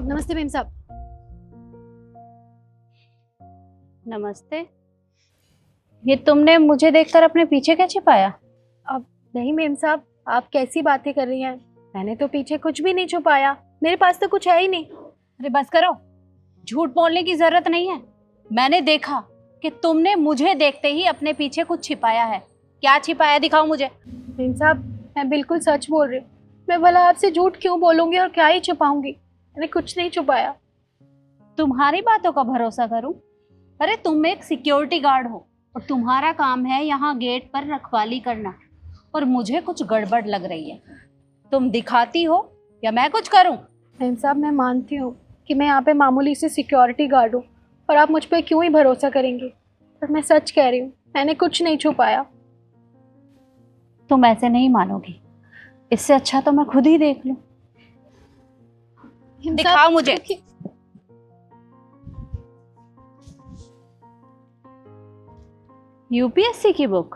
नमस्ते मेम साहब। नमस्ते। ये तुमने मुझे देखकर अपने पीछे क्या छिपाया? अब नहीं मेम साहब, आप कैसी बातें कर रही हैं? मैंने तो पीछे कुछ भी नहीं छुपाया, मेरे पास तो कुछ है ही नहीं। अरे बस करो, झूठ बोलने की जरूरत नहीं है। मैंने देखा कि तुमने मुझे देखते ही अपने पीछे कुछ छिपाया है। क्या छिपाया, दिखाओ मुझे। मेम साहब, मैं बिल्कुल सच बोल रही हूँ। मैं भला आपसे झूठ क्यों बोलूंगी और क्या ही छुपाऊंगी? मैंने कुछ नहीं छुपाया। तुम्हारी बातों का भरोसा करूं? अरे तुम एक सिक्योरिटी गार्ड हो और तुम्हारा काम है यहाँ गेट पर रखवाली करना, और मुझे कुछ गड़बड़ लग रही है। तुम दिखाती हो या मैं कुछ करूं? मेम साहब, मैं मानती हूँ कि मैं यहाँ पे मामूली सी सिक्योरिटी गार्ड हूँ और आप मुझ पर क्यों ही भरोसा करेंगे, पर मैं सच कह रही हूँ, मैंने कुछ नहीं छुपाया। तुम ऐसे नहीं मानोगी, इससे अच्छा तो मैं खुद ही देख लूं। मेम दिखाओ साहब, मुझे। यूपीएससी की बुक?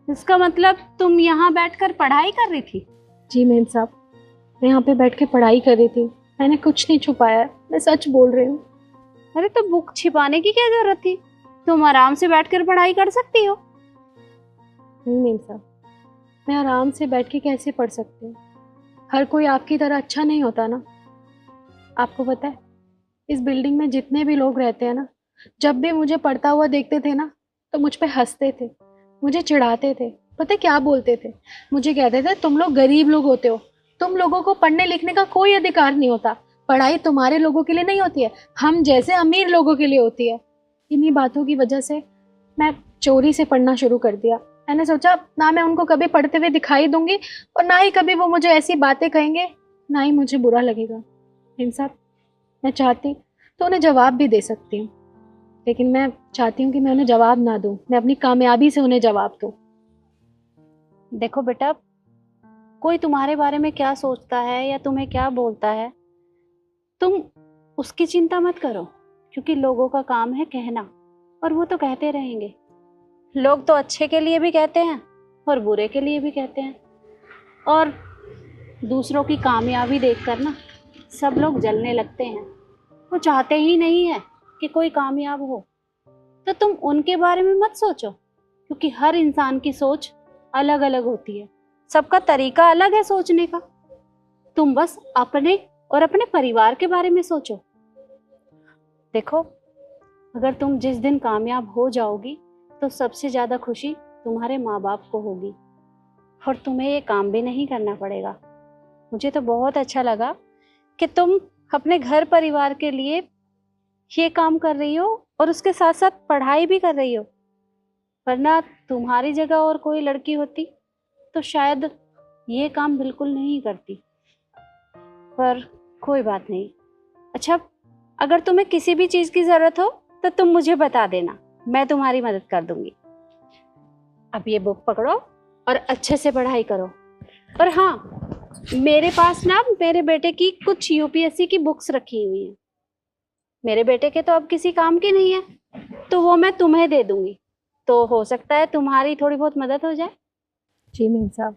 इसका मतलब तुम यहाँ बैठकर पढ़ाई कर रही थी? जी मेम साहब, मैं यहाँ पे बैठ के पढ़ाई कर रही थी, मैंने कुछ नहीं छुपाया, मैं सच बोल रही हूँ। अरे तो बुक छिपाने की क्या जरूरत थी? तुम आराम से बैठकर पढ़ाई कर सकती हो। नहीं मेम साहब, मैं आराम से बैठ के कैसे पढ़ सकती हूँ? हर कोई आपकी तरह अच्छा नहीं होता ना। आपको पता है, इस बिल्डिंग में जितने भी लोग रहते हैं ना, जब भी मुझे पढ़ता हुआ देखते थे ना, तो मुझ पे हंसते थे, मुझे चिढ़ाते थे। पता है क्या बोलते थे? मुझे कहते थे तुम लोग गरीब लोग होते हो, तुम लोगों को पढ़ने लिखने का कोई अधिकार नहीं होता, पढ़ाई तुम्हारे लोगों के लिए नहीं होती है, हम जैसे अमीर लोगों के लिए होती है। इन्हीं बातों की वजह से मैं चोरी से पढ़ना शुरू कर दिया। मैंने सोचा ना मैं उनको कभी पढ़ते हुए दिखाई दूंगी और ना ही कभी वो मुझे ऐसी बातें कहेंगे, ना ही मुझे बुरा लगेगा। इन साहब, मैं चाहती तो उन्हें जवाब भी दे सकती हूँ, लेकिन मैं चाहती हूँ कि मैं उन्हें जवाब ना दूँ, मैं अपनी कामयाबी से उन्हें जवाब दूँ। देखो बेटा, कोई तुम्हारे बारे में क्या सोचता है या तुम्हें क्या बोलता है, तुम उसकी चिंता मत करो, क्योंकि लोगों का काम है कहना, और वो तो कहते रहेंगे। लोग तो अच्छे के लिए भी कहते हैं और बुरे के लिए भी कहते हैं, और दूसरों की कामयाबी देखकर ना सब लोग जलने लगते हैं। वो चाहते ही नहीं है कि कोई कामयाब हो। तो तुम उनके बारे में मत सोचो, क्योंकि हर इंसान की सोच अलग अलग होती है, सबका तरीका अलग है सोचने का। तुम बस अपने और अपने परिवार के बारे में सोचो। देखो, अगर तुम जिस दिन कामयाब हो जाओगी तो सबसे ज्यादा खुशी तुम्हारे माँ बाप को होगी, और तुम्हें ये काम भी नहीं करना पड़ेगा। मुझे तो बहुत अच्छा लगा कि तुम अपने घर परिवार के लिए ये काम कर रही हो और उसके साथ साथ पढ़ाई भी कर रही हो, वरना तुम्हारी जगह और कोई लड़की होती तो शायद ये काम बिल्कुल नहीं करती। पर कोई बात नहीं। अच्छा, अगर तुम्हें किसी भी चीज की जरूरत हो तो तुम मुझे बता देना, मैं तुम्हारी मदद कर दूंगी। अब ये बुक पकड़ो और अच्छे से पढ़ाई करो। और हाँ, मेरे पास ना मेरे बेटे की कुछ यूपीएससी की बुक्स रखी हुई हैं। मेरे बेटे के तो अब किसी काम की नहीं है, तो वो मैं तुम्हें दे दूंगी, तो हो सकता है तुम्हारी थोड़ी बहुत मदद हो जाए। जी मेम साहब,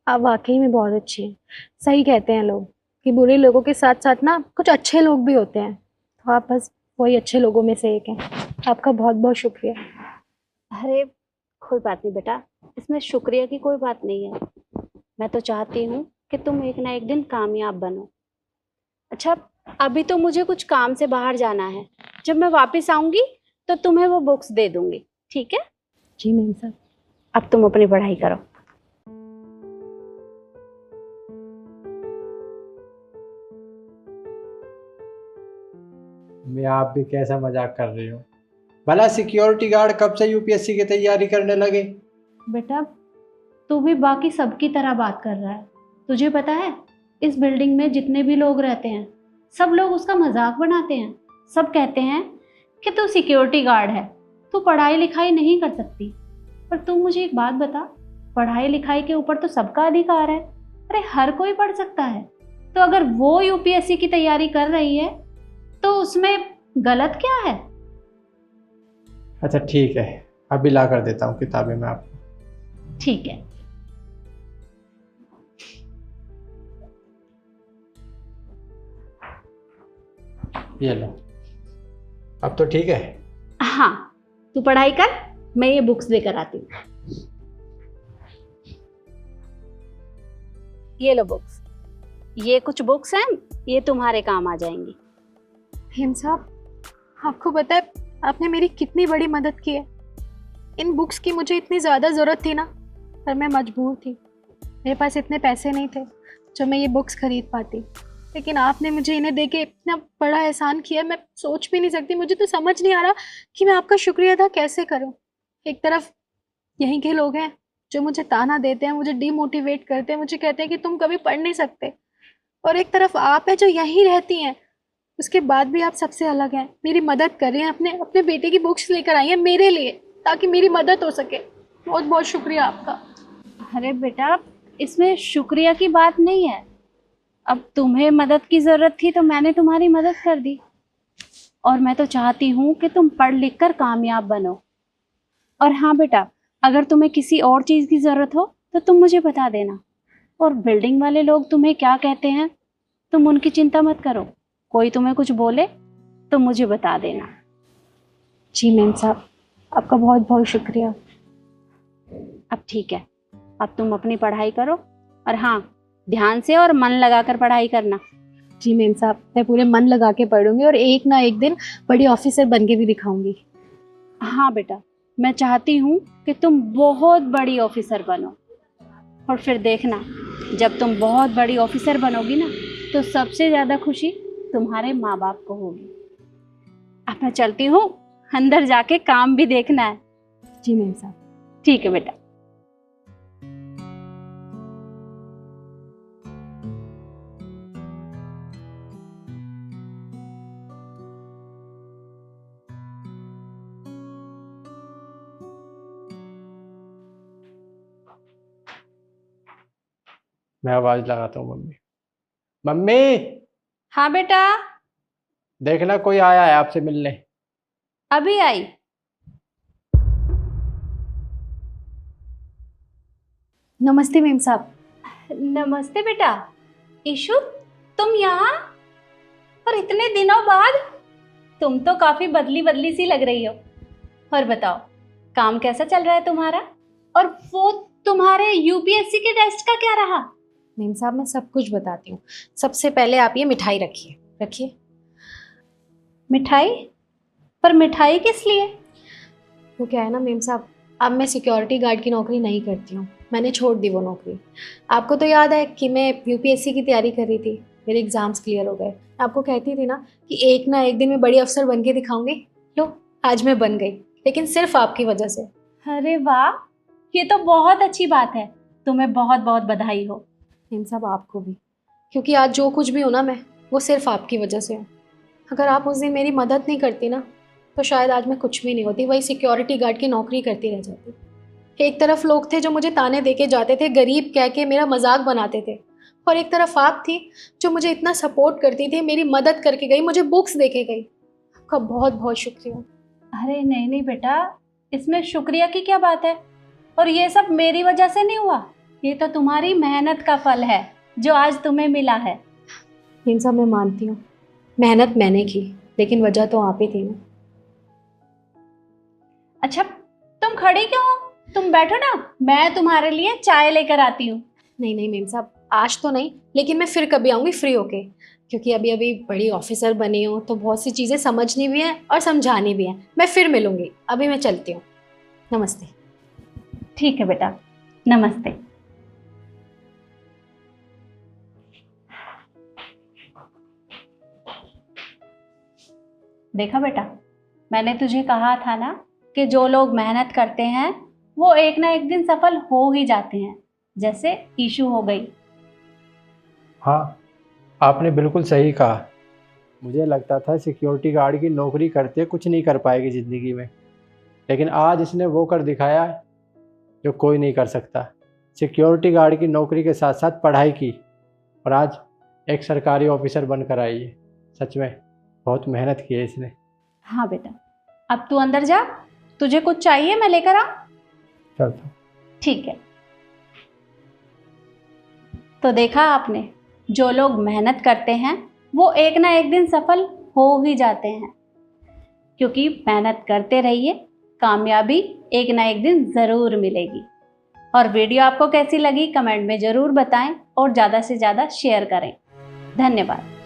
आप वाकई में बहुत अच्छे हैं। सही कहते हैं लोग कि बुरे लोगों के साथ साथ ना कुछ अच्छे लोग भी होते हैं, तो आप बस वही अच्छे लोगों में से एक हैं। आपका बहुत बहुत शुक्रिया। अरे कोई बात नहीं बेटा, इसमें शुक्रिया की कोई बात नहीं है। मैं तो चाहती हूँ कि तुम एक ना एक दिन कामयाब बनो। अच्छा, अभी तो मुझे कुछ काम से बाहर जाना है, जब मैं वापस आऊंगी तो तुम्हें वो बुक्स दे दूंगी, ठीक है? जी मेम साहब। अब तुम अपनी पढ़ाई करो। मैं आप भी कैसा मजाक कर रही हूँ। भला सिक्योरिटी गार्ड कब से यूपीएससी की तैयारी करने लगे? बेटा, तू भी बाकी सबकी तरह बात कर रहा है। तुझे पता है, इस बिल्डिंग में जितने भी लोग रहते हैं सब लोग उसका मजाक बनाते हैं। सब कहते हैं कि तू सिक्योरिटी गार्ड है, तू पढ़ाई लिखाई नहीं कर सकती। पर तू मुझे एक बात बता, पढ़ाई लिखाई के ऊपर तो सबका अधिकार है। अरे हर कोई पढ़ सकता है, तो अगर वो यूपीएससी की तैयारी कर रही है तो उसमें गलत क्या है? अच्छा ठीक है, अभी ला कर देता हूँ किताबें मैं आपको। ठीक है। ये लो, अब तो ठीक है। हाँ, तू पढ़ाई कर, मैं ये बुक्स लेकर आती हूँ। ये लो बुक्स, ये कुछ बुक्स हैं, ये तुम्हारे काम आ जाएंगी। हेम साहब, आपको पता है आपने मेरी कितनी बड़ी मदद की है। इन बुक्स की मुझे इतनी ज़्यादा ज़रूरत थी ना, पर मैं मजबूर थी। मेरे पास इतने पैसे नहीं थे जो मैं ये बुक्स खरीद पाती, लेकिन आपने मुझे इन्हें देके इतना बड़ा एहसान किया, मैं सोच भी नहीं सकती। मुझे तो समझ नहीं आ रहा कि मैं आपका शुक्रिया अदा कैसे करूं। एक तरफ यहीं के लोग हैं जो मुझे ताना देते हैं, मुझे डीमोटिवेट करते हैं, मुझे कहते हैं कि तुम कभी पढ़ नहीं सकते, और एक तरफ आप हैं जो यहीं रहती हैं, उसके बाद भी आप सबसे अलग हैं, मेरी मदद कर रही हैं, अपने अपने बेटे की बुक्स लेकर आई हैं मेरे लिए, ताकि मेरी मदद हो सके। बहुत बहुत शुक्रिया आपका। अरे बेटा, इसमें शुक्रिया की बात नहीं है। अब तुम्हें मदद की ज़रूरत थी तो मैंने तुम्हारी मदद कर दी, और मैं तो चाहती हूँ कि तुम पढ़ लिख कर कामयाब बनो। और हाँ बेटा, अगर तुम्हें किसी और चीज़ की ज़रूरत हो तो तुम मुझे बता देना। और बिल्डिंग वाले लोग तुम्हें क्या कहते हैं, तुम उनकी चिंता मत करो। कोई तुम्हें कुछ बोले तो मुझे बता देना। जी मैम साहब, आपका बहुत बहुत शुक्रिया। अब ठीक है, अब तुम अपनी पढ़ाई करो, और हाँ, ध्यान से और मन लगाकर पढ़ाई करना। जी मैम साहब, मैं पूरे मन लगा के पढ़ूंगी और एक ना एक दिन बड़ी ऑफिसर बन के भी दिखाऊंगी। हाँ बेटा, मैं चाहती हूँ कि तुम बहुत बड़ी ऑफिसर बनो, और फिर देखना, जब तुम बहुत बड़ी ऑफिसर बनोगी ना, तो सबसे ज़्यादा खुशी तुम्हारे माँ बाप को होगी। अब मैं चलती हूँ, अंदर जाके काम भी देखना है। जी मैम साहब। ठीक है बेटा। मैं आवाज लगाता हूँ। मम्मी, मम्मी, हाँ बेटा, देखना कोई आया है आपसे मिलने। अभी आई। नमस्ते मैम साहब। नमस्ते बेटा। ईशु, तुम यहाँ, और इतने दिनों बाद? तुम तो काफी बदली बदली सी लग रही हो। और बताओ, काम कैसा चल रहा है तुम्हारा? और वो तुम्हारे यूपीएससी के टेस्ट का क्या रहा? मैम साहब, मैं सब कुछ बताती हूँ। सबसे पहले आप ये मिठाई रखिए। रखिए। मिठाई? पर मिठाई किस लिए? वो क्या है ना मैम साहब, अब मैं सिक्योरिटी गार्ड की नौकरी नहीं करती हूँ, मैंने छोड़ दी वो नौकरी। आपको तो याद है कि मैं यूपीएससी की तैयारी कर रही थी, मेरे एग्ज़ाम्स क्लियर हो गए। आपको कहती थी ना कि एक ना एक दिन मैं बड़ी अफसर बन के दिखाऊंगी। लो, आज मैं बन गई, लेकिन सिर्फ आपकी वजह से। अरे वाह, ये तो बहुत अच्छी बात है। तुम्हें बहुत बहुत बधाई हो। मैम साहब, आपको भी, क्योंकि आज जो कुछ भी हो ना मैं, वो सिर्फ आपकी वजह से हो। अगर आप उस दिन मेरी मदद नहीं करती ना, तो शायद आज मैं कुछ भी नहीं होती, वही सिक्योरिटी गार्ड की नौकरी करती रह जाती। एक तरफ लोग थे जो मुझे ताने दे के जाते थे, गरीब कह के मेरा मजाक बनाते थे, और एक तरफ आप थी जो मुझे इतना सपोर्ट करती थी, मेरी मदद करके गई, मुझे बुक्स दे के गई। आपका बहुत बहुत शुक्रिया। अरे नहीं नहीं बेटा, इसमें शुक्रिया की क्या बात है? और ये सब मेरी वजह से नहीं हुआ, ये तो तुम्हारी मेहनत का फल है जो आज तुम्हें मिला है। इन सब मैं मानती हूँ, मेहनत मैंने की, लेकिन वजह तो आप ही थी ना। अच्छा, तुम खड़ी क्यों हो? तुम बैठो ना, मैं तुम्हारे लिए चाय लेकर आती हूँ। नहीं नहीं मैम साहब, आज तो नहीं, लेकिन मैं फिर कभी आऊँगी फ्री होके, क्योंकि अभी अभी बड़ी ऑफिसर बनी हूँ तो बहुत सी चीज़ें समझनी भी हैं और समझानी भी हैं। मैं फिर मिलूँगी, अभी मैं चलती हूँ। नमस्ते। ठीक है बेटा, नमस्ते। देखा बेटा, मैंने तुझे कहा था ना कि जो लोग मेहनत करते हैं वो एक ना एक दिन सफल हो ही जाते हैं, जैसे ईशु हो गई। हाँ, आपने बिल्कुल सही कहा। मुझे लगता था सिक्योरिटी गार्ड की नौकरी करते कुछ नहीं कर पाएगी ज़िंदगी में, लेकिन आज इसने वो कर दिखाया है जो कोई नहीं कर सकता। सिक्योरिटी गार्ड की नौकरी के साथ साथ पढ़ाई की, और आज एक सरकारी ऑफिसर बनकर आई है। सच में बहुत मेहनत की है इसने। हाँ बेटा, अब तू अंदर जा, तुझे कुछ चाहिए मैं लेकर आ? चलता हूँ। ठीक है। तो देखा आपने, जो लोग मेहनत करते हैं वो एक ना एक दिन सफल हो ही जाते हैं, क्योंकि मेहनत करते रहिए, कामयाबी एक ना एक दिन ज़रूर मिलेगी। और वीडियो आपको कैसी लगी कमेंट में ज़रूर बताएं और ज़्यादा से ज़्यादा शेयर करें। धन्यवाद।